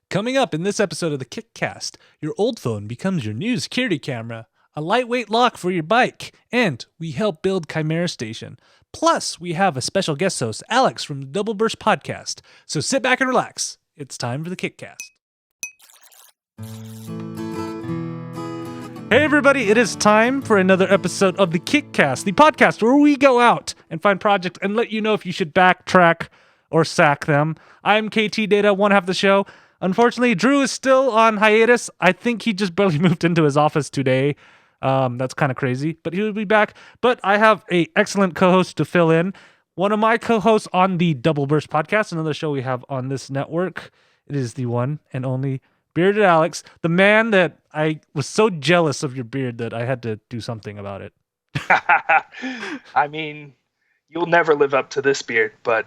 Coming up in this episode of the KickCast, your old phone becomes your new security camera, a lightweight lock for your bike, and we help build Chimera Station. Plus, we have a special guest host, Alex from the Double Burst Podcast. So sit back and relax. It's time for the KickCast. Hey everybody, it is time for another episode of the KickCast, the podcast where we go out and find projects and let you know if you should backtrack or sack them. I'm Ktdata, one half of the show. Unfortunately, Drew is still on hiatus. I think he just barely moved into his office today. That's kind of crazy, but he will be back. But I have an excellent co-host to fill in. One of my co-hosts on the Double Burst Podcast, another show we have on this network. It is the one and only Bearded Alex, the man that I was so jealous of your beard that I had to do something about it. I mean, you'll never live up to this beard, but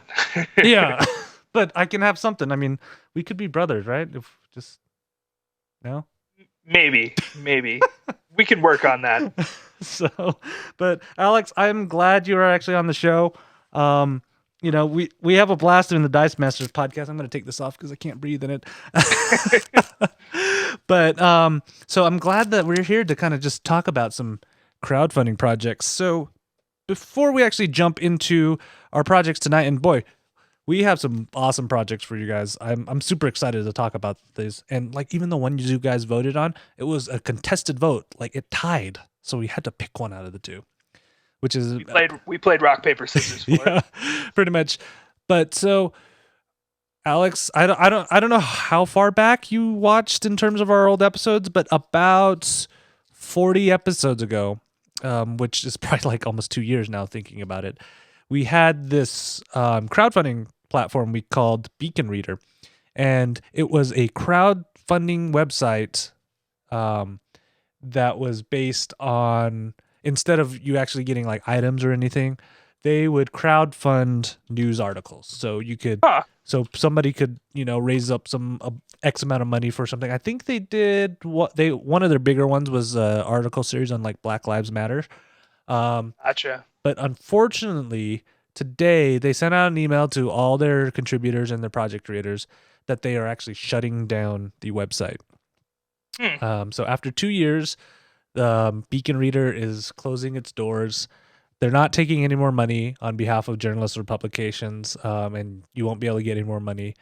yeah, but I can have something. I mean, we could be brothers, right? If just no, maybe we can work on that. So, but Alex, I'm glad you are actually on the show. You know, we have a blast doing the Dice Masters podcast. I'm going to take this off because I can't breathe in it. But so I'm glad that we're here to kind of just talk about some crowdfunding projects. So before we actually jump into our projects tonight, and boy, we have some awesome projects for you guys. I'm super excited to talk about these. And like even the one you guys voted on, it was a contested vote. Like it tied, so we had to pick one out of the two. Which is we played rock paper scissors for it. Pretty much. But so, Alex, I don't know how far back you watched in terms of our old episodes, but about 40 episodes ago, which is probably like almost 2 years now. Thinking about it, we had this crowdfunding platform we called Beacon Reader, and it was a crowdfunding website that was based on. Instead of you actually getting like items or anything, they would crowdfund news articles. So you could, so somebody could, raise up some X amount of money for something. I think they did one of their bigger ones was an article series on like Black Lives Matter. Gotcha. But unfortunately, today they sent out an email to all their contributors and their project creators that they are actually shutting down the website. So after 2 years, Beacon Reader is closing its doors. They're not taking any more money on behalf of journalists or publications, and you won't be able to get any more money.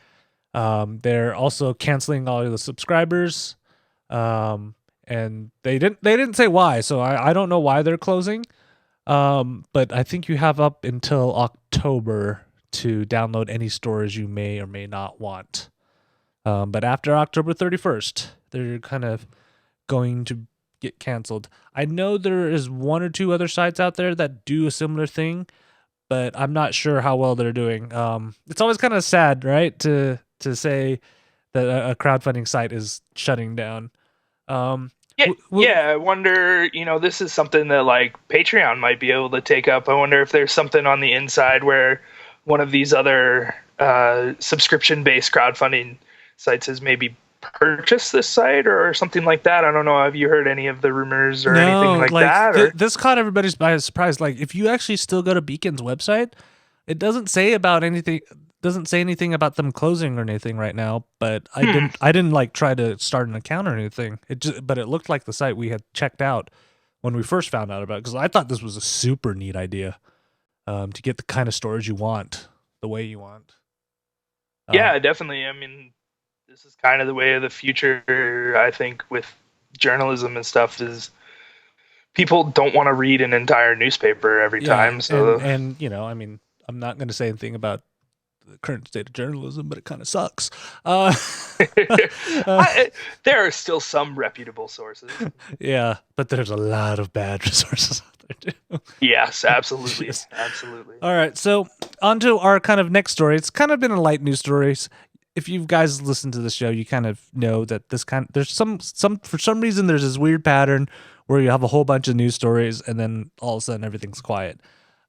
They're also canceling all of the subscribers, and they didn't say why, so I don't know why they're closing. But I think you have up until October to download any stories you may or may not want. But after October 31st, they're kind of going to get canceled. I know there is one or two other sites out there that do a similar thing, but I'm not sure how well they're doing. It's always kind of sad, right, to say that a crowdfunding site is shutting down. I wonder, this is something that like Patreon might be able to take up. I wonder if there's something on the inside where one of these other subscription-based crowdfunding sites has maybe purchase this site or something like that. I don't know. Have you heard any of the rumors or anything like that? Or? This caught everybody by surprise. Like, if you actually still go to Beacon's website, it doesn't say anything about them closing or anything right now. But I didn't like try to start an account or anything. But it looked like the site we had checked out when we first found out about it, because I thought this was a super neat idea to get the kind of storage you want, the way you want. Yeah, definitely. I mean, this is kind of the way of the future, I think, with journalism and stuff, is people don't want to read an entire newspaper every time. So, and I mean, I'm not going to say anything about the current state of journalism, but it kind of sucks. There are still some reputable sources. Yeah, but there's a lot of bad resources out there too. Yes, absolutely. Yes. Absolutely. All right, so on to our kind of next story. It's kind of been a light news story. If you guys listen to the show, you kind of know that there's some for some reason there's this weird pattern where you have a whole bunch of news stories and then all of a sudden everything's quiet.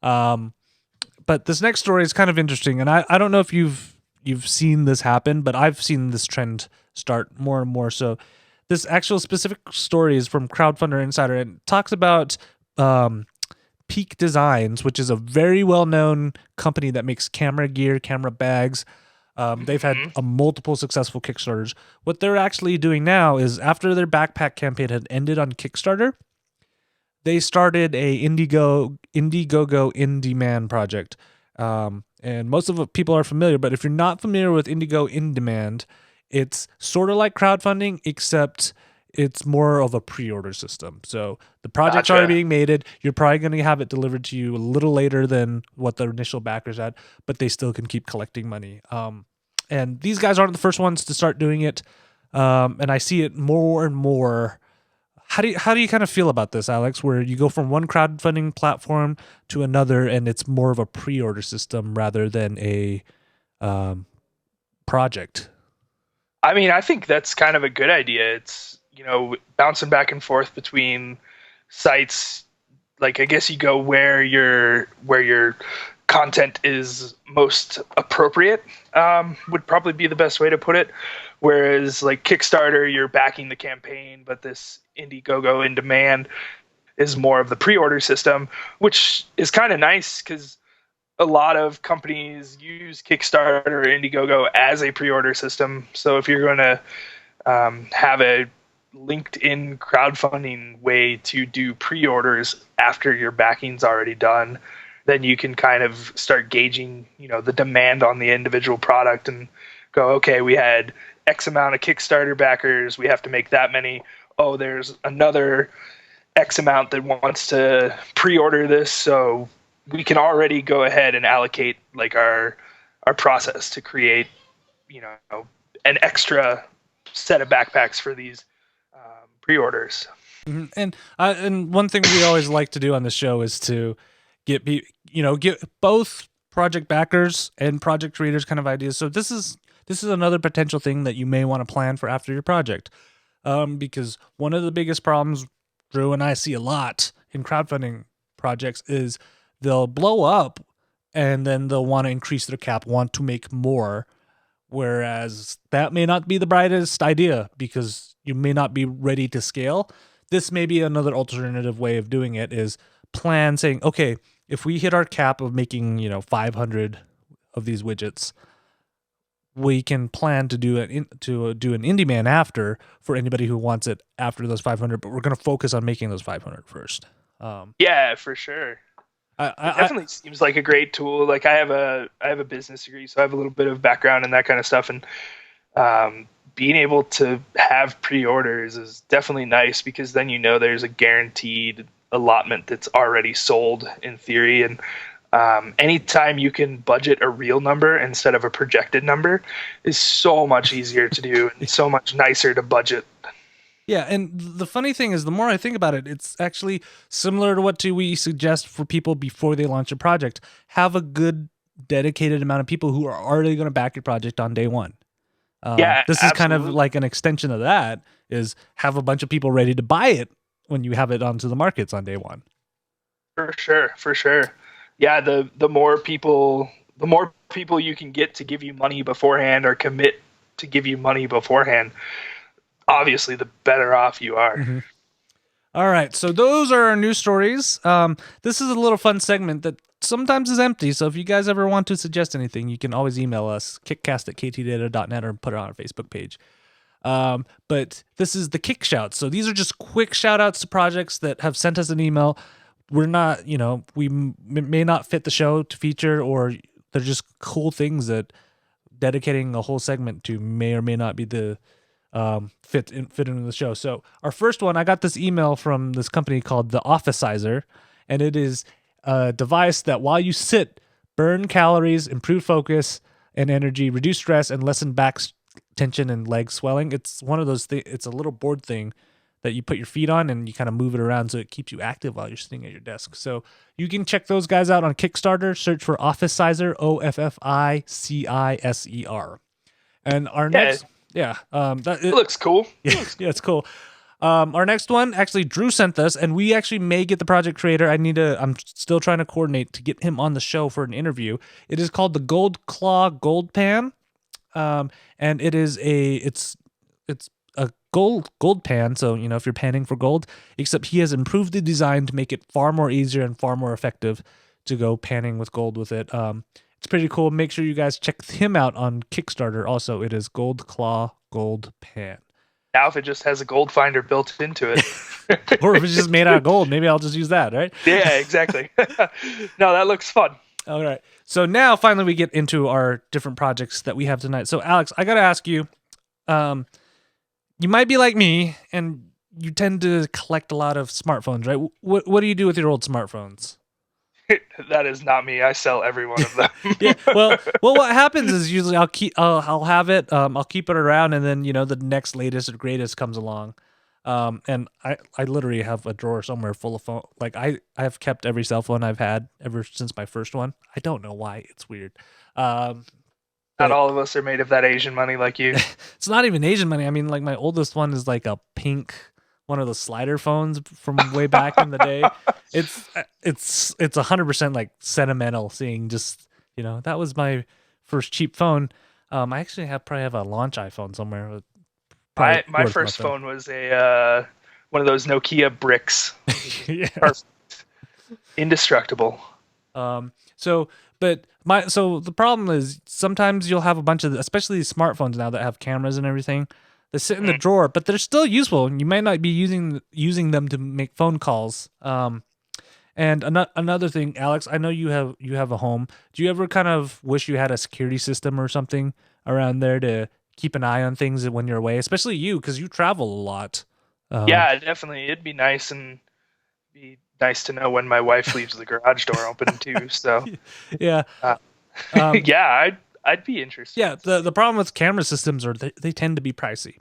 But this next story is kind of interesting, and I don't know if you've seen this happen, but I've seen this trend start more and more. So this actual specific story is from Crowdfunder Insider, and it talks about Peak Designs, which is a very well-known company that makes camera gear, camera bags. They've had a multiple successful Kickstarters. What they're actually doing now is, after their backpack campaign had ended on Kickstarter, they started a Indiegogo In Demand project. And most of the people are familiar, but if you're not familiar with Indiegogo In Demand, it's sort of like crowdfunding, except it's more of a pre-order system. So the project's already being made. You're probably going to have it delivered to you a little later than what the initial backers had, but they still can keep collecting money. And these guys aren't the first ones to start doing it. And I see it more and more. How do you kind of feel about this, Alex, where you go from one crowdfunding platform to another and it's more of a pre-order system rather than a project? I mean, I think that's kind of a good idea. It's, bouncing back and forth between sites. Like, I guess you go where your content is most appropriate, would probably be the best way to put it. Whereas like Kickstarter, you're backing the campaign, but this Indiegogo In Demand is more of the pre-order system, which is kind of nice because a lot of companies use Kickstarter or Indiegogo as a pre-order system. So if you're going to have a LinkedIn crowdfunding way to do pre-orders after your backing's already done, then you can kind of start gauging, the demand on the individual product and go, okay, we had X amount of Kickstarter backers, we have to make that many. Oh, there's another X amount that wants to pre-order this, so we can already go ahead and allocate like our process to create, an extra set of backpacks for these pre-orders. Mm-hmm. And one thing we always like to do on the show is to get both project backers and project creators kind of ideas. So this is another potential thing that you may want to plan for after your project, because one of the biggest problems Drew and I see a lot in crowdfunding projects is they'll blow up and then they'll want to increase their cap, want to make more, whereas that may not be the brightest idea because you may not be ready to scale. This may be another alternative way of doing it, is plan saying, okay, if we hit our cap of making, 500 of these widgets, we can plan to do an indie man after for anybody who wants it after those 500, but we're going to focus on making those 500 first. Yeah, for sure. It definitely seems like a great tool. Like I have a business degree, so I have a little bit of background in that kind of stuff, and being able to have pre-orders is definitely nice because then there's a guaranteed allotment that's already sold in theory. And anytime you can budget a real number instead of a projected number is so much easier to do and so much nicer to budget. Yeah, and the funny thing is, the more I think about it, it's actually similar to what we suggest for people before they launch a project. Have a good, dedicated amount of people who are already going to back your project on day one. This is kind of like an extension of that, is have a bunch of people ready to buy it when you have it onto the markets on day one. For sure. Yeah, the more people you can get to give you money beforehand or commit to give you money beforehand, obviously the better off you are. Mm-hmm. All right, so those are our news stories. This is a little fun segment that sometimes is empty, so if you guys ever want to suggest anything, you can always email us, kickcast@ktdata.net, or put it on our Facebook page. But this is the Kick Shouts. So these are just quick shout-outs to projects that have sent us an email. We're not, we may not fit the show to feature, or they're just cool things that dedicating a whole segment to may or may not be the fit into the show. So our first one, I got this email from this company called the Officizer, and it is a device that while you sit, burn calories, improve focus and energy, reduce stress, and lessen back tension and leg swelling. It's one of those things. It's a little board thing that you put your feet on and you kind of move it around so it keeps you active while you're sitting at your desk. So you can check those guys out on Kickstarter. Search for Officizer, OFFICISER. And our next, it looks cool. Yeah, it's cool. Our next one, actually, Drew sent this, and we actually may get the project creator. I'm still trying to coordinate to get him on the show for an interview. It is called the Gold Claw Gold Pan, and it's a gold pan. So if you're panning for gold, except he has improved the design to make it far more easier and far more effective to go panning with gold with it. It's pretty cool. Make sure you guys check him out on Kickstarter. Also, it is Gold Claw Gold Pan. Now, if it just has a gold finder built into it, or if it's just made out of gold, maybe I'll just use that, right? Yeah, exactly. No, that looks fun. All right. So now finally we get into our different projects that we have tonight. So Alex, I got to ask you, you might be like me and you tend to collect a lot of smartphones, right? What do you do with your old smartphones? That is not me. I sell every one of them. Yeah. Well, what happens is usually I'll have it, I'll keep it around, and then the next latest or greatest comes along. And I literally have a drawer somewhere full of phone. Like I've kept every cell phone I've had ever since my first one. I don't know why. It's weird. Not all of us are made of that Asian money like you. It's not even Asian money. I mean, like my oldest one is like a pink, one of the slider phones from way back in the day. It's 100% like sentimental seeing just, that was my first cheap phone. I actually probably have a launch iPhone somewhere. My first phone was a one of those Nokia bricks. Yeah. Perfect. Indestructible. So the problem is sometimes you'll have a bunch of, especially these smartphones now that have cameras and everything, they sit in the drawer, but they're still useful. You might not be using them to make phone calls. And another thing, Alex, I know you have a home. Do you ever kind of wish you had a security system or something around there to keep an eye on things when you're away, especially you, because you travel a lot? Yeah, definitely. It'd be nice to know when my wife leaves the garage door open too. So yeah, yeah, I'd be interested. Yeah, the problem with camera systems are they tend to be pricey.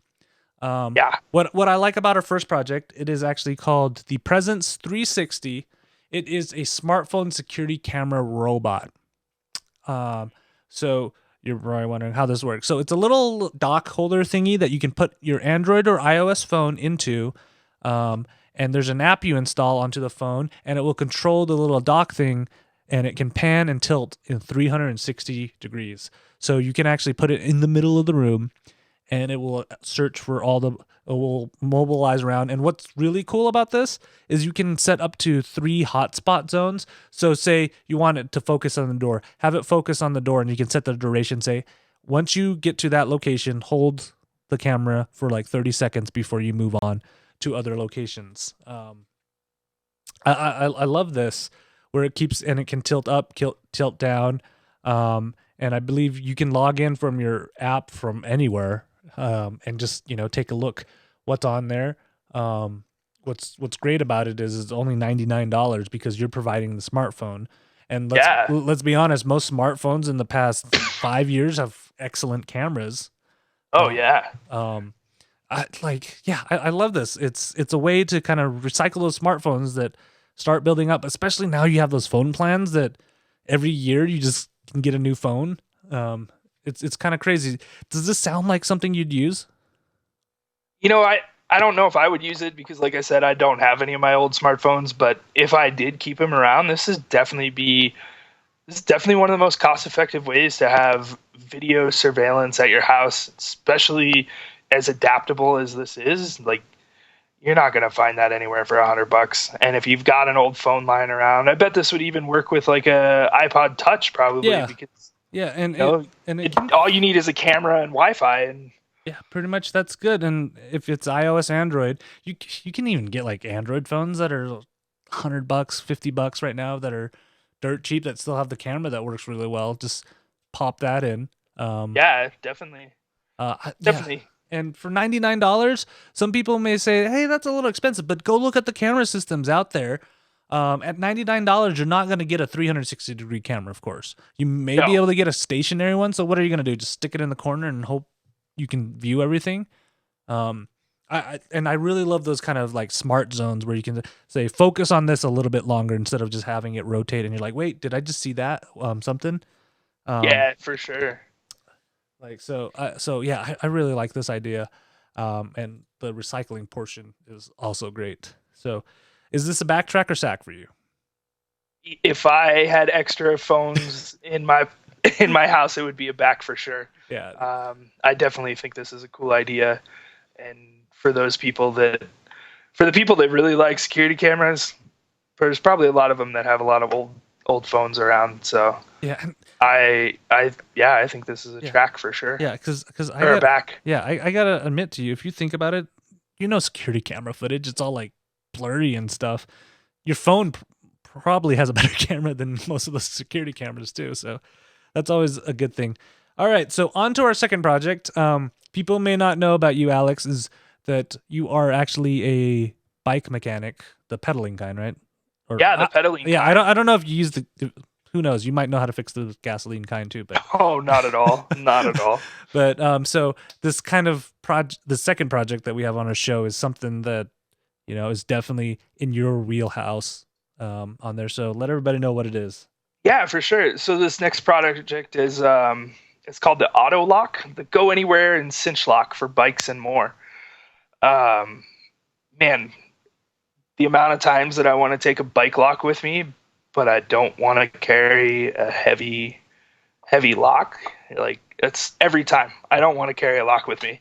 Yeah. What I like about our first project, it is actually called the Presence 360. It is a smartphone security camera robot. So you're probably wondering how this works. So it's a little dock holder thingy that you can put your Android or iOS phone into, and there's an app you install onto the phone, and it will control the little dock thing, and it can pan and tilt in 360 degrees. So you can actually put it in the middle of the room, and it will search for it will mobilize around. And what's really cool about this is you can set up to 3 hotspot zones. So say you want it to focus on the door, have it focus on the door, and you can set the duration. Say, once you get to that location, hold the camera for like 30 seconds before you move on to other locations. I love this, where it keeps, and it can tilt up, tilt down. And I believe you can log in from your app from anywhere, and just, take a look what's on there. What's great about it is it's only $99 because you're providing the smartphone. And let's be honest, most smartphones in the past 5 years have excellent cameras. Oh yeah. I love this. It's a way to kind of recycle those smartphones that start building up, especially now you have those phone plans that every year you just can get a new phone. It's kind of crazy. Does this sound like something you'd use? I don't know if I would use it because, like I said, I don't have any of my old smartphones. But if I did keep them around, this is definitely one of the most cost-effective ways to have video surveillance at your house, especially as adaptable as this is. Like, you're not going to find that anywhere for $100. And if you've got an old phone lying around, I bet this would even work with like a iPod Touch probably. Yeah. Because all you need is a camera and Wi-Fi, and yeah, pretty much that's good. And if it's iOS, Android, you can even get like Android phones that are $100, $50 right now that are dirt cheap that still have the camera that works really well. Just pop that in. Yeah, definitely. Definitely. Yeah. And for $99, some people may say, hey, that's a little expensive, but go look at the camera systems out there. At $99, you're not going to get a 360-degree camera, of course. You may be able to get a stationary one. So what are you going to do? Just stick it in the corner and hope you can view everything? I really love those kind of like smart zones where you can say, focus on this a little bit longer instead of just having it rotate. And you're like, wait, did I just see that? Something? Yeah, for sure. Yeah, I really like this idea. And the recycling portion is also great. So is this a backtrack or sack for you? If I had extra phones in my house, it would be a back for sure. Yeah. I definitely think this is a cool idea. And for the people that really like security cameras, there's probably a lot of them that have a lot of old phones around. So Yeah. I think this is a track for sure. Yeah, because or a back. Yeah, I gotta admit to you, if you think about it, security camera footage, it's all like blurry and stuff. Your phone probably has a better camera than most of the security cameras too, so that's always a good thing. All right, so on to our second project. People may not know about you, Alex, is that you are actually a bike mechanic, the pedaling kind, right? Yeah, the pedaling kind. I don't know if you use the who knows, you might know how to fix the gasoline kind too, but oh, not at all. Not at all. But so this kind of the second project that we have on our show is something that is definitely in your wheelhouse on there. So let everybody know what it is. Yeah, for sure. So this next project is it's called the Auto Lock, the Go Anywhere and Cinch Lock for bikes and more. Man, the amount of times that I want to take a bike lock with me, but I don't want to carry a heavy lock. Like, it's every time. I don't want to carry a lock with me.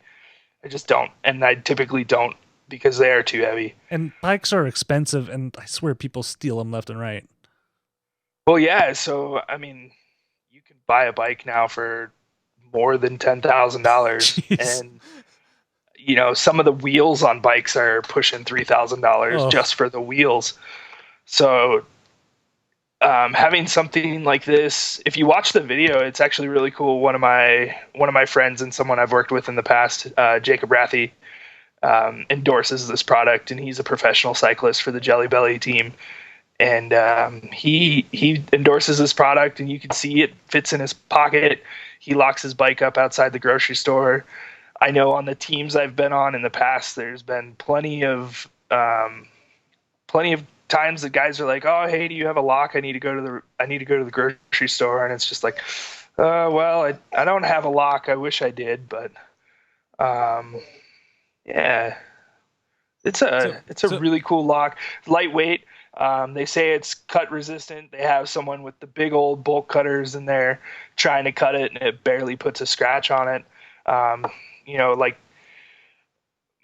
I just don't, and I typically don't because they are too heavy. And bikes are expensive, and I swear people steal them left and right. Well, yeah. So I mean, you can buy a bike now for more than $10,000, and some of the wheels on bikes are pushing $3,000 just for the wheels. So having something like this, if you watch the video, it's actually really cool. One of my friends and someone I've worked with in the past, Jacob Rathy, endorses this product, and he's a professional cyclist for the Jelly Belly team. And he endorses this product, and you can see it fits in his pocket. He locks his bike up outside the grocery store. I know on the teams I've been on in the past, there's been plenty of times that guys are like, "Oh, hey, do you have a lock? I need to go to the grocery store." And it's just like, well, I don't have a lock. I wish I did, but yeah, it's a really cool lock. Lightweight. They say it's cut resistant. They have someone with the big old bolt cutters in there trying to cut it, and it barely puts a scratch on it. Like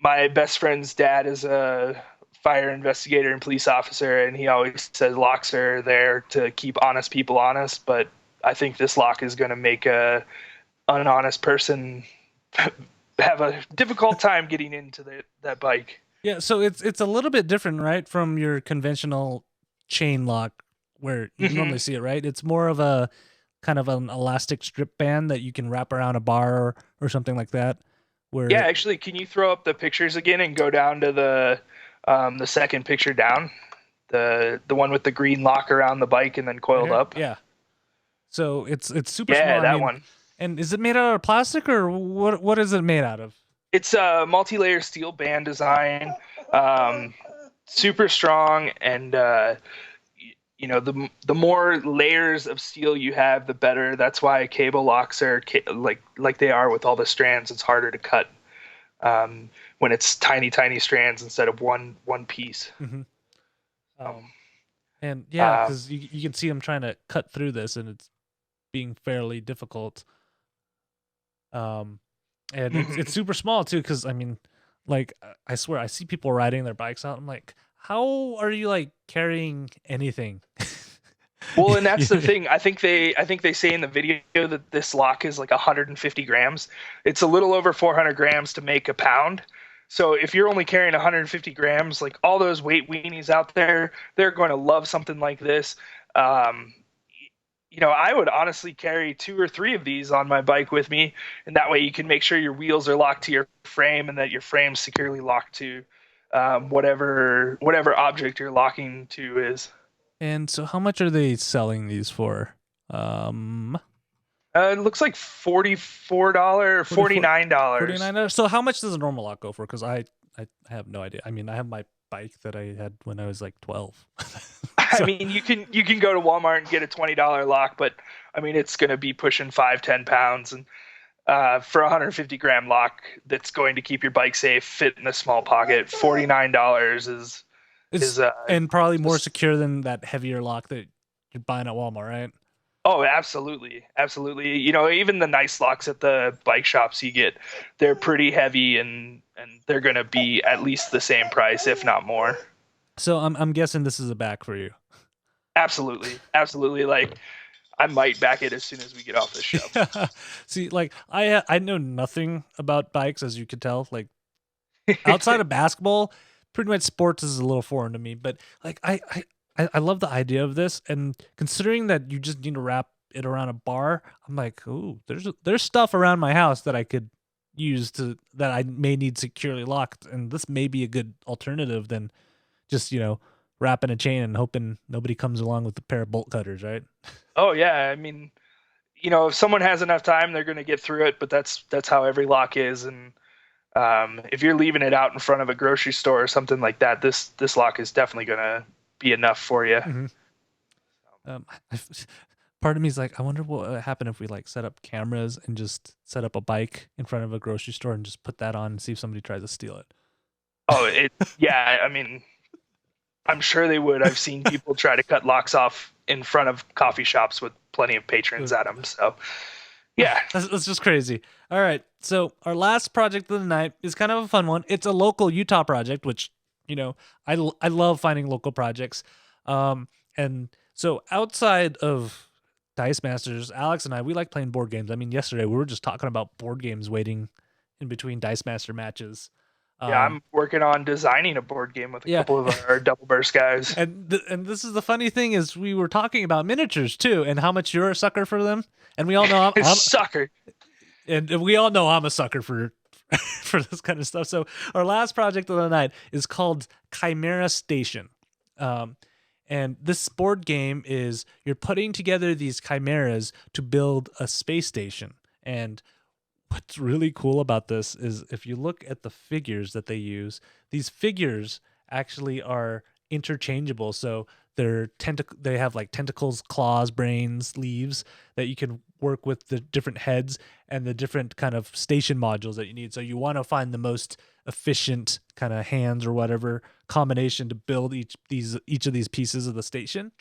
my best friend's dad is a fire investigator and police officer, and he always says locks are there to keep honest people honest. But I think this lock is going to make a unhonest person have a difficult time getting into that bike. Yeah, so it's a little bit different, right, from your conventional chain lock where you normally see it, right? It's more of a kind of an elastic strip band that you can wrap around a bar or something like that. Yeah, actually, can you throw up the pictures again and go down to the second picture down? The one with the green lock around the bike and then coiled up? Yeah. So it's super small. Yeah, that one. And is it made out of plastic, or what is it made out of? It's a multi-layer steel band design, super strong, and the more layers of steel you have, the better. That's why cable locks are like they are with all the strands. It's harder to cut when it's tiny strands instead of one piece. Mm-hmm. And yeah, because you can see them trying to cut through this, and it's being fairly difficult. And it's super small too, because I mean, like, I swear I see people riding their bikes out. I'm like, how are you like carrying anything? Well, and that's the thing. I think they say in the video that this lock is like 150 grams. It's a little over 400 grams to make a pound. So if you're only carrying 150 grams, like all those weight weenies out there, they're going to love something like this. I would honestly carry 2 or 3 of these on my bike with me, and that way you can make sure your wheels are locked to your frame and that your frame's securely locked to whatever object you're locking to is. And so how much are they selling these for? It looks like $44, $49. $49. So how much does a normal lock go for? Because I have no idea. I mean, I have my bike that I had when I was like 12. I mean, you can go to Walmart and get a $20 lock, but I mean, it's going to be pushing 5-10 pounds, and for a 150 gram lock that's going to keep your bike safe, fit in a small pocket, $49 is and probably more secure than that heavier lock that you're buying at Walmart, right? Oh, absolutely. Even the nice locks at the bike shops you get, they're pretty heavy, and they're going to be at least the same price, if not more. So I'm guessing this is a back for you. Absolutely. Like, I might back it as soon as we get off this show. Yeah. See, like I know nothing about bikes, as you could tell. Like outside of basketball, pretty much sports is a little foreign to me. But like I love the idea of this, and considering that you just need to wrap it around a bar, I'm like, ooh, there's stuff around my house that I could use that I may need securely locked, and this may be a good alternative than just wrapping a chain and hoping nobody comes along with a pair of bolt cutters, right? Oh yeah, I mean, if someone has enough time, they're going to get through it. But that's how every lock is, and if you're leaving it out in front of a grocery store or something like that, this lock is definitely going to be enough for you. Mm-hmm. Part of me is like, I wonder what would happen if we like set up cameras and just set up a bike in front of a grocery store and just put that on and see if somebody tries to steal it. Oh, yeah. I mean, I'm sure they would. I've seen people try to cut locks off in front of coffee shops with plenty of patrons at them. So, yeah. That's just crazy. All right. So our last project of the night is kind of a fun one. It's a local Utah project, which, I love finding local projects. And so outside of Dice Masters, Alex and I, we like playing board games. I mean, yesterday we were just talking about board games waiting in between Dice Master matches. Yeah, I'm working on designing a board game with a couple of our Double Burst guys. And this is the funny thing is we were talking about miniatures too, and how much you're a sucker for them. And we all know I'm a sucker. And we all know I'm a sucker for for this kind of stuff. So our last project of the night is called Chimera Station. And this board game is you're putting together these chimeras to build a space station. And what's really cool about this is if you look at the figures that they use, these figures actually are interchangeable. So they have like tentacles, claws, brains, leaves that you can work with the different heads and the different kind of station modules that you need. So you want to find the most efficient kind of hands or whatever combination to build each of these pieces of the station.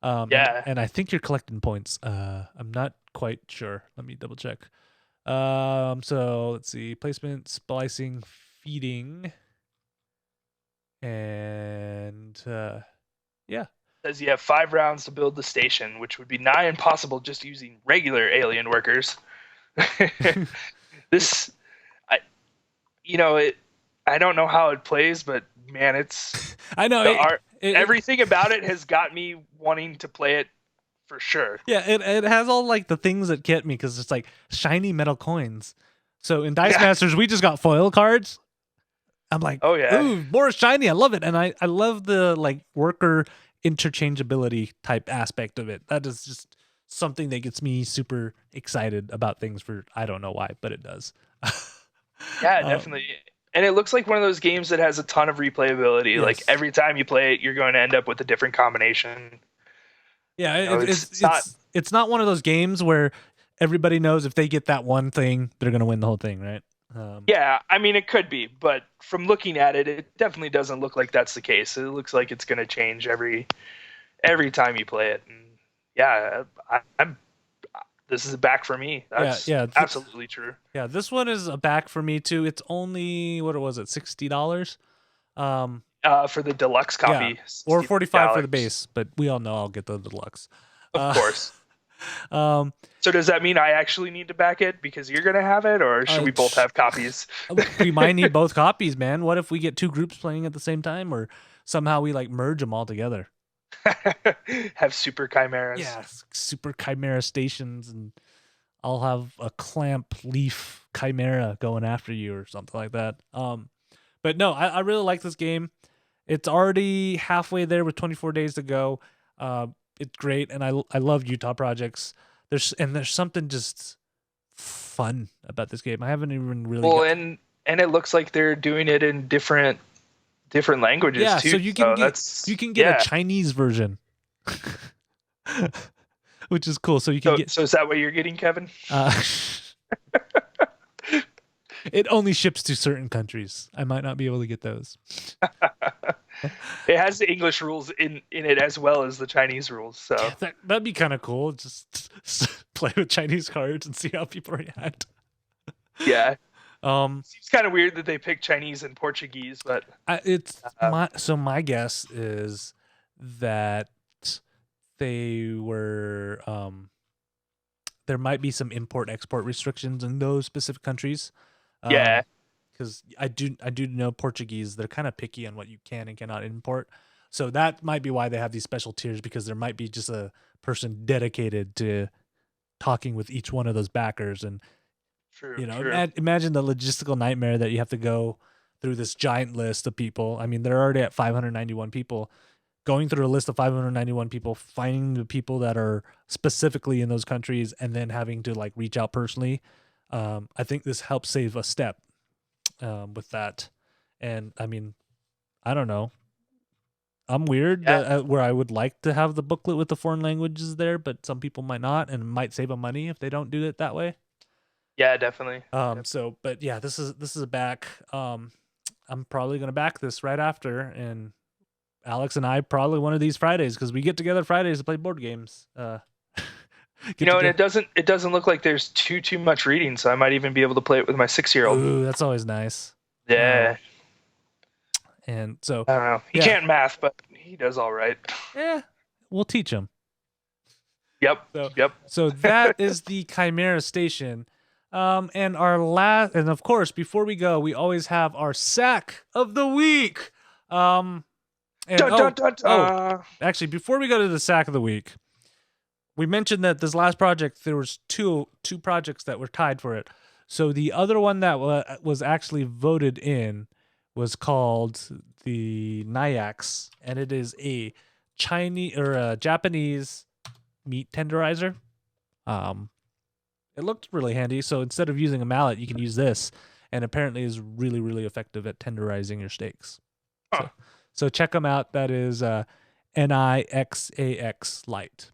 And I think you're collecting points. I'm not quite sure. Let me double check. So let's see, placement, splicing, feeding, and yeah. Says you have 5 rounds to build the station, which would be nigh impossible just using regular alien workers. I don't know how it plays, but man, it's I know everything about it has got me wanting to play it for sure. Yeah, it has all like the things that get me because it's like shiny metal coins. So in Dice Masters, we just got foil cards. I'm like, oh yeah, ooh, more shiny. I love it, and I love the like worker interchangeability type aspect of it. That is just something that gets me super excited about things for I don't know why, but it does. Yeah, definitely. And it looks like one of those games that has a ton of replayability. Yes. Like every time you play it, you're going to end up with a different combination. Yeah, it's not one of those games where everybody knows if they get that one thing, they're going to win the whole thing, right? Yeah, I mean, it could be, but from looking at it, it definitely doesn't look like that's the case. It looks like it's going to change every time you play it. And yeah, this is a back for me. That's absolutely true. Yeah, this one is a back for me too. It's only what was it, $60? For the deluxe copy, or $45 for the base. But we all know I'll get the deluxe, of course. So does that mean I actually need to back it because you're gonna have it, or should we both have copies? We might need both copies, man. What if we get 2 groups playing at the same time, or somehow we like merge them all together? Have super chimeras. Yeah, super chimera stations, and I'll have a clamp leaf chimera going after you or something like that. But no, I really like this game. It's already halfway there with 24 days to go. It's great, and I love Utah projects. There's something just fun about this game. I haven't even really and it looks like they're doing it in different languages too. So you can get a Chinese version, which is cool. So you can So is that what you're getting, Kevin? It only ships to certain countries. I might not be able to get those. It has the English rules in it as well as the Chinese rules. So that'd be kind of cool. Just play with Chinese cards and see how people react. Yeah. Seems kind of weird that they picked Chinese and Portuguese, but my guess is that they were there might be some import-export restrictions in those specific countries. Yeah. Because I do know Portuguese, they're kind of picky on what you can and cannot import. So that might be why they have these special tiers, because there might be just a person dedicated to talking with each one of those backers. And, true, you know, true. imagine the logistical nightmare that you have to go through this giant list of people. I mean, they're already at 591 people. Going through a list of 591 people, finding the people that are specifically in those countries, and then having to like reach out personally. I think this helps save a step with that. And I mean, I don't know. I'm weird where I would like to have the booklet with the foreign languages there, but some people might not, and might save them money if they don't do it that way. Yeah, definitely. So, but yeah, this is a back. I'm probably gonna back this right after, and Alex and I probably one of these Fridays, because we get together Fridays to play board games. And it doesn't look like there's too much reading, so I might even be able to play it with my 6-year-old. Ooh, that's always nice. Yeah. And so I don't know. He can't math, but he does all right. Yeah, we'll teach him. Yep. So that is the Chimera Station. And our last, and of course, before we go, we always have our sack of the week. Actually, before we go to the sack of the week, we mentioned that this last project, there was two projects that were tied for it. So the other one that was actually voted in was called the Nyax, and it is a Chinese or a Japanese meat tenderizer. It looked really handy. So instead of using a mallet, you can use this, and apparently is really, really effective at tenderizing your steaks. Huh. So check them out. That is Nixax Lite.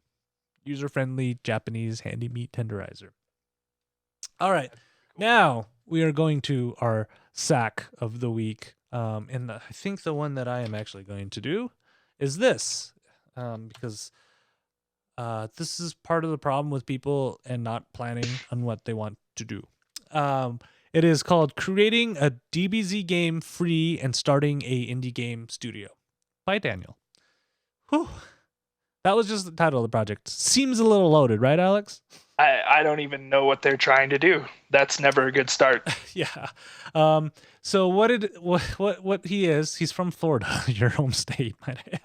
User-friendly Japanese handy meat tenderizer. All right. Now we are going to our sack of the week. And I think the one that I am actually going to do is this. Because this is part of the problem with people and not planning on what they want to do. It is called Creating a DBZ Game Free and Starting a Indie Game Studio by Daniel. Whew. That was just the title of the project. Seems a little loaded, right, Alex? I don't even know what they're trying to do. That's never a good start. Yeah. So what he is, he's from Florida, your home state, might I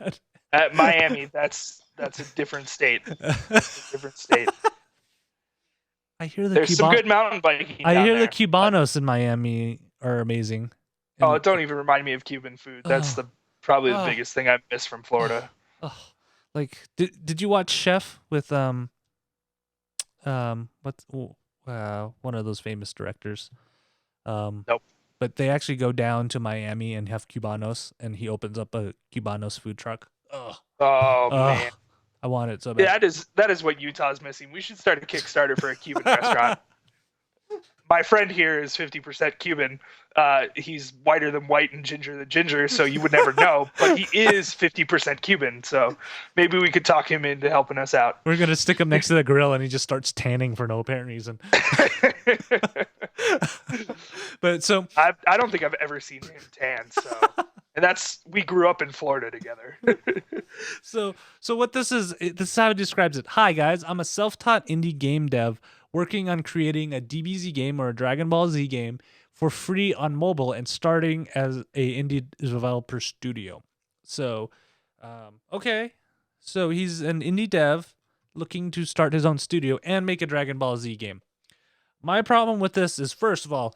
add. Miami, that's a different state. That's a different state. I hear there's some good mountain biking. I hear the Cubanos in Miami are amazing. And don't even remind me of Cuban food. That's probably the biggest thing I miss from Florida. Like, did you watch Chef with one of those famous directors? Nope. But they actually go down to Miami and have Cubanos, and he opens up a Cubanos food truck. Man, I want it so bad. Yeah, that is what Utah's missing. We should start a Kickstarter for a Cuban restaurant. My friend here is 50% Cuban. He's whiter than white and ginger than ginger, so you would never know. But he is 50% Cuban, so maybe we could talk him into helping us out. We're gonna stick him next to the grill, and he just starts tanning for no apparent reason. But so I don't think I've ever seen him tan. So, and we grew up in Florida together. So what this is how it describes it. Hi guys, I'm a self-taught indie game dev working on creating a DBZ game or a Dragon Ball Z game for free on mobile and starting as a indie developer studio. So, okay. So he's an indie dev looking to start his own studio and make a Dragon Ball Z game. My problem with this is, first of all,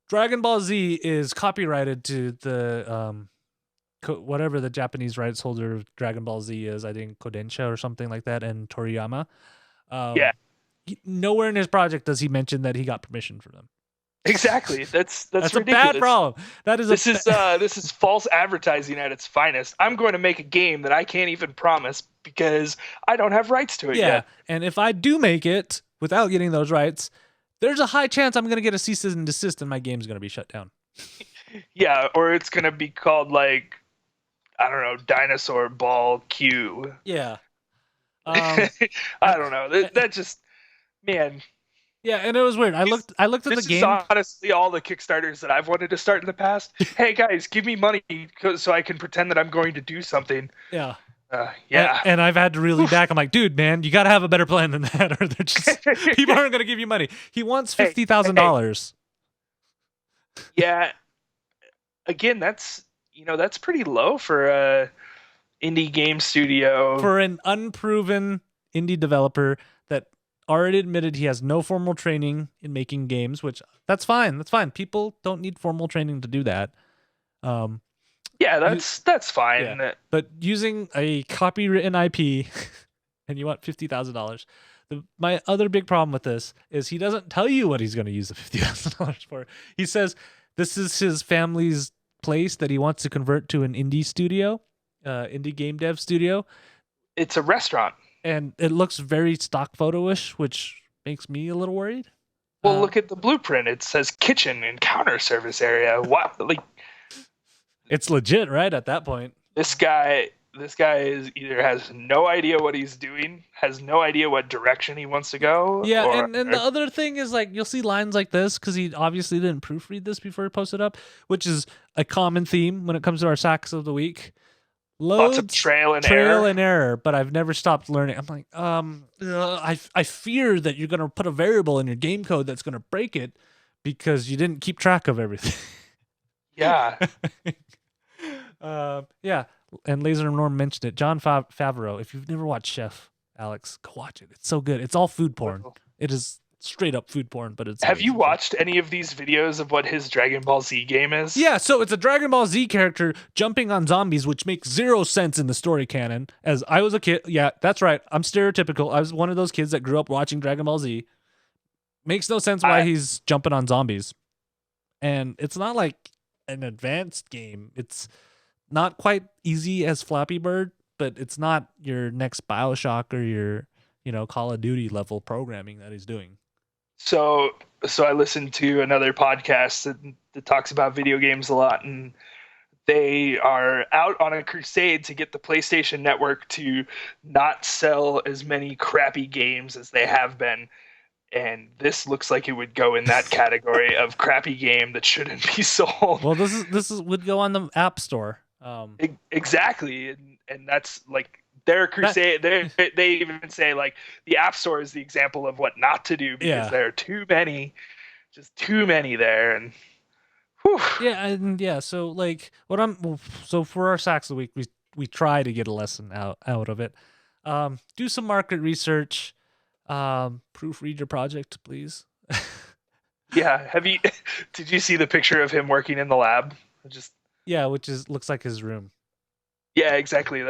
Dragon Ball Z is copyrighted to the whatever the Japanese rights holder of Dragon Ball Z is. I think Kodensha or something like that, and Toriyama. Yeah. Nowhere in his project does he mention that he got permission from them. Exactly. That's ridiculous. A bad problem. This is false advertising at its finest. I'm going to make a game that I can't even promise because I don't have rights to it yet. And if I do make it without getting those rights, there's a high chance I'm going to get a cease and desist and my game's going to be shut down. Yeah, or it's going to be called, like, I don't know, Dinosaur Ball Q. Yeah. I don't know. That just, man. Yeah, and it was weird. I looked at the game. This is honestly all the Kickstarters that I've wanted to start in the past. Hey guys, give me money so I can pretend that I'm going to do something. Yeah. Yeah. And I've had to reel him back. I'm like, dude, man, you got to have a better plan than that, or they're just people aren't going to give you money. He wants $50,000. Yeah. Again, that's pretty low for a indie game studio, for an unproven indie developer that already admitted he has no formal training in making games, which that's fine. That's fine. People don't need formal training to do that. Yeah, that's fine. Yeah. But using a copywritten IP and you want $50,000. My other big problem with this is he doesn't tell you what he's going to use the $50,000 for. He says this is his family's place that he wants to convert to an indie studio, indie game dev studio. It's a restaurant. And it looks very stock photo-ish, which makes me a little worried. Well, look at the blueprint. It says kitchen and counter service area. What? Like, it's legit, right? At that point, this guy is either has no idea what he's doing, has no idea what direction he wants to go. Yeah, and the other thing is, like, you'll see lines like this because he obviously didn't proofread this before he posted up, which is a common theme when it comes to our sacks of the week. Lots of trial and error, but I've never stopped learning. I'm like, I fear that you're gonna put a variable in your game code that's gonna break it because you didn't keep track of everything. Yeah. Yeah. And Laser Norm mentioned it. Jon Favreau. If you've never watched Chef, Alex, go watch it. It's so good. It's all food porn. It is straight up food porn, but it's. Have you watched any of these videos of what his Dragon Ball Z game is? Yeah, so it's a Dragon Ball Z character jumping on zombies, which makes zero sense in the story canon. As I was a kid, yeah, that's right. I'm stereotypical. I was one of those kids that grew up watching Dragon Ball Z. Makes no sense why he's jumping on zombies. And it's not like an advanced game. It's not quite easy as Flappy Bird, but it's not your next BioShock or your, Call of Duty level programming that he's doing. So I listened to another podcast that talks about video games a lot, and they are out on a crusade to get the PlayStation Network to not sell as many crappy games as they have been. And this looks like it would go in that category of crappy game that shouldn't be sold. Well, this would go on the App Store. Exactly, and that's like their crusade. They even say like the App Store is the example of what not to do because there are too many there, and whew. Yeah. So like so for our sacks of the week, we try to get a lesson out of it. Do some market research. Proofread your project, please. Yeah. Did you see the picture of him working in the lab? Which looks like his room. Yeah, exactly.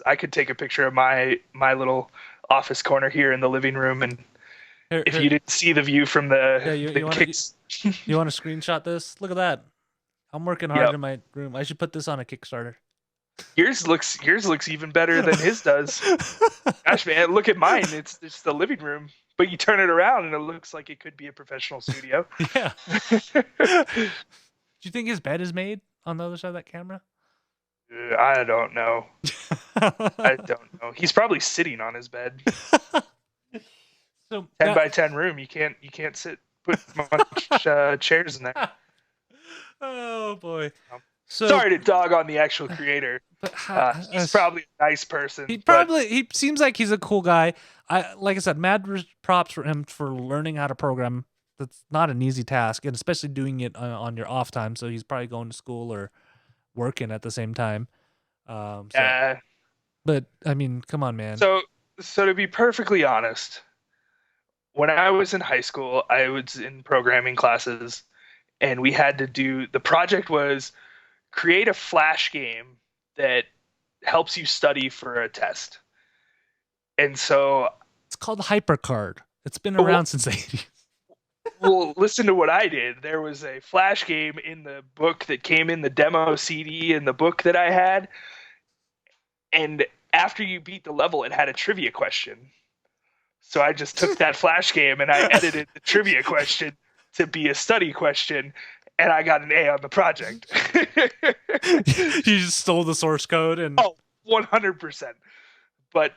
I could take a picture of my little office corner here in the living room, and if you didn't see the view from you want to screenshot this? Look at that. I'm working hard in my room. I should put this on a Kickstarter. Yours looks even better than his does. Gosh, man, look at mine. It's just the living room, but you turn it around and it looks like it could be a professional studio. Yeah. Do you think his bed is made on the other side of that camera? I don't know. He's probably sitting on his bed. So 10 by 10 room. You can't put much chairs in there. Oh boy. So, sorry to dog on the actual creator. But he's probably a nice person. He seems like he's a cool guy. Like I said, mad props for him for learning how to program. That's not an easy task, and especially doing it on your off time. So he's probably going to school or working at the same time. But I mean, come on, man. So to be perfectly honest, when I was in high school, I was in programming classes, and we had to do the project was create a Flash game that helps you study for a test. And so it's called HyperCard. It's been around since the 80s. Well, listen to what I did. There was a Flash game in the book that came in the demo CD in the book that I had. And after you beat the level, it had a trivia question. So I just took that Flash game and I edited the trivia question to be a study question. And I got an A on the project. You just stole the source code and 100%. But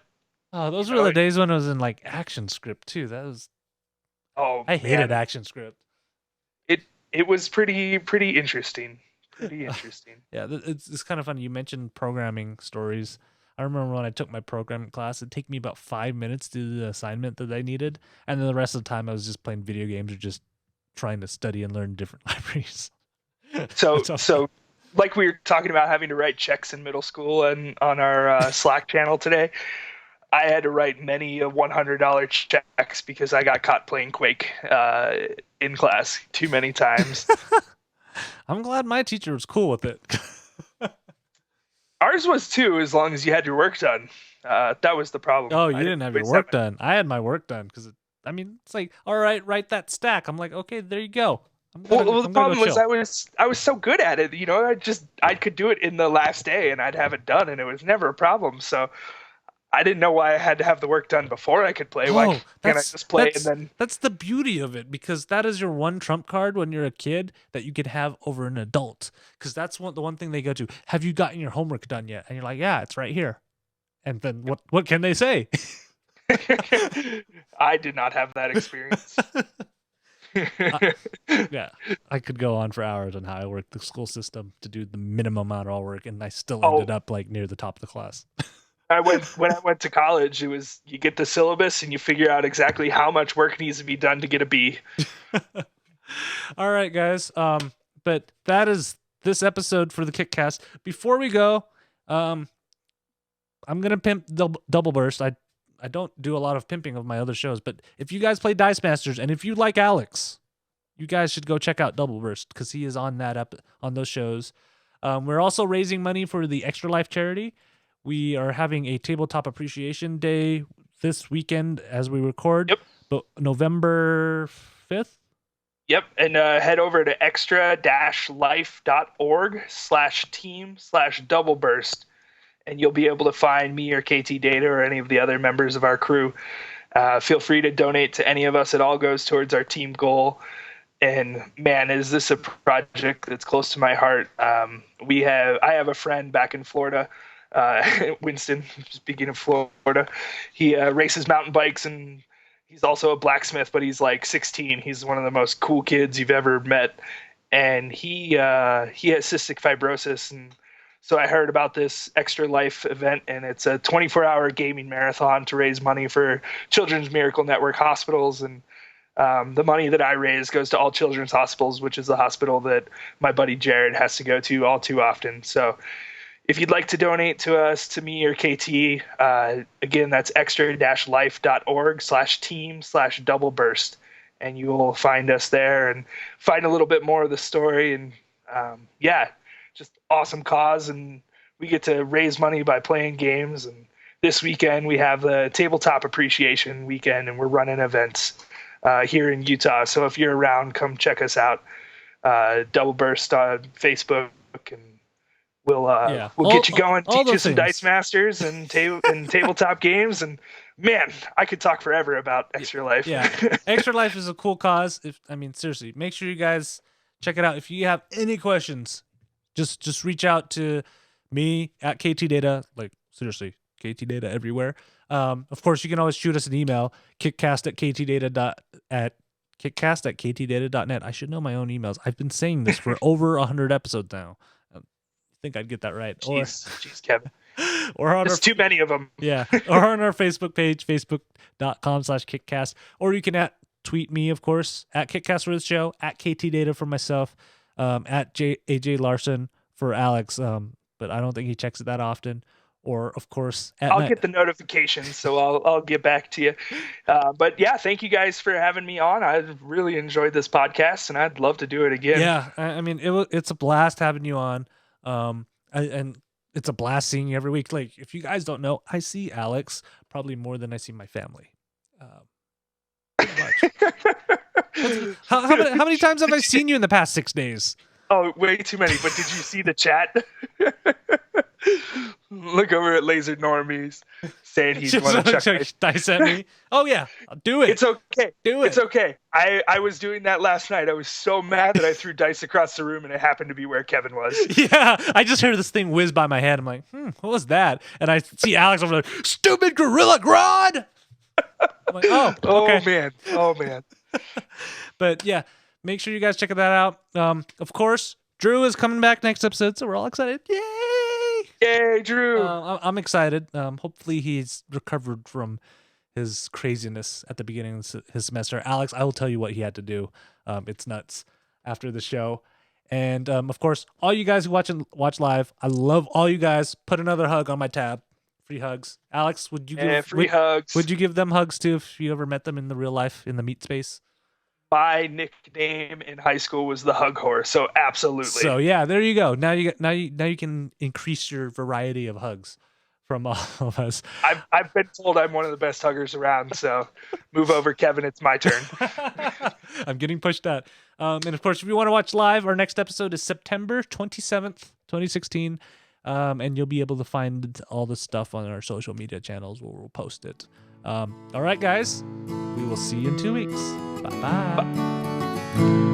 those were the days when it was in like ActionScript too. That was I hated ActionScript. It was pretty interesting. Pretty interesting. Yeah, it's kind of funny. You mentioned programming stories. I remember when I took my programming class, it'd take me about 5 minutes to do the assignment that they needed. And then the rest of the time I was just playing video games or just trying to study and learn different libraries. So like we were talking about having to write checks in middle school and on our Slack channel today, I had to write many $100 checks because I got caught playing Quake in class too many times. I'm glad my teacher was cool with it. Ours was too, as long as you had your work done. That was the problem. Oh, you didn't have your work done. I had my work done because, it's like, all right, write that stack. I'm like, okay, there you go. Well, the problem was I was so good at it, I could do it in the last day and I'd have it done, and it was never a problem. So I didn't know why I had to have the work done before I could play. Why can't I just play and then? That's the beauty of it, because that is your one trump card when you're a kid that you could have over an adult. Because that's the one thing they go to. Have you gotten your homework done yet? And you're like, yeah, it's right here. And then what can they say? I did not have that experience. Yeah, I could go on for hours on how I worked the school system to do the minimum amount of all work, and I still ended up like near the top of the class. When I went to college, it was you get the syllabus and you figure out exactly how much work needs to be done to get a B. All right, guys. But that is this episode for the KickCast. Before we go, I'm gonna pimp Double Burst. I don't do a lot of pimping of my other shows, but if you guys play Dice Masters and if you like Alex, you guys should go check out Double Burst because he is on on those shows. We're also raising money for the Extra Life charity. We are having a Tabletop Appreciation Day this weekend as we record. Yep. But November 5th. Yep, and head over to extra-life.org/team/doubleburst, and you'll be able to find me or Ktdata or any of the other members of our crew. Feel free to donate to any of us. It all goes towards our team goal. And man, is this a project that's close to my heart. I have a friend back in Florida, Winston, speaking of Florida. He races mountain bikes, and he's also a blacksmith, but he's like 16. He's one of the most cool kids you've ever met. And he has cystic fibrosis, and so I heard about this Extra Life event, and it's a 24-hour gaming marathon to raise money for Children's Miracle Network hospitals. And the money that I raise goes to All Children's Hospitals, which is the hospital that my buddy Jared has to go to all too often. So if you'd like to donate to us, to me or KT, again, that's extra-life.org/team/doubleburst. And you will find us there and find a little bit more of the story. And just awesome cause, and we get to raise money by playing games. And this weekend we have the Tabletop Appreciation Weekend, and we're running events here in Utah. So if you're around, come check us out. Double Burst on Facebook, and we'll get you going. Teach you some Dice Masters and tabletop games. And man, I could talk forever about Extra Life. Yeah, Extra Life is a cool cause. Seriously, make sure you guys check it out. If you have any questions, just reach out to me at Ktdata. Like, seriously, Ktdata everywhere. Of course, you can always shoot us an email, kickcast@ktdata.net. I should know my own emails. I've been saying this for over 100 episodes now. I think I'd get that right. Jeez, Kevin. Or there's too many of them. Yeah. Or on our Facebook page, facebook.com/kickcast. Or you can tweet me, of course, at KickCast for the show, at Ktdata for myself, at AJ Larson for Alex. But I don't think he checks it that often. Or, of course, I'll get the notifications, so I'll get back to you. But yeah, thank you guys for having me on. I've really enjoyed this podcast, and I'd love to do it again. Yeah, it's a blast having you on. And it's a blast seeing you every week. Like, if you guys don't know, I see Alex probably more than I see my family. How many times have I seen you in the past 6 days? Oh, way too many. But did you see the chat? Look over at Laser Normies saying he's going to check dice at me. Oh yeah, I'll do it. It's okay. Do it. It's okay. I was doing that last night. I was so mad that I threw dice across the room, and it happened to be where Kevin was. Yeah, I just heard this thing whiz by my head. I'm like, what was that? And I see Alex over there. Stupid Gorilla Grodd. I'm like, oh, okay. Oh man. But yeah, make sure you guys check that out. Of course, Drew is coming back next episode, so we're all excited. Yay! Yay, Drew! I'm excited. Hopefully he's recovered from his craziness at the beginning of his semester. Alex, I will tell you what he had to do. It's nuts after the show. And of course, all you guys who watch live, I love all you guys. Put another hug on my tab. Free hugs. Alex, would you hugs? Would you give them hugs too if you ever met them in the real life in the meet space? My nickname in high school was the Hug Horse, so absolutely. So yeah, there you go. Now you can increase your variety of hugs from all of us. I've been told I'm one of the best huggers around. So move over, Kevin. It's my turn. I'm getting pushed out. And of course, if you want to watch live, our next episode is September 27th, 2016. And you'll be able to find all the stuff on our social media channels where we'll post it. All right, guys. We will see you in 2 weeks. Bye-bye. Bye.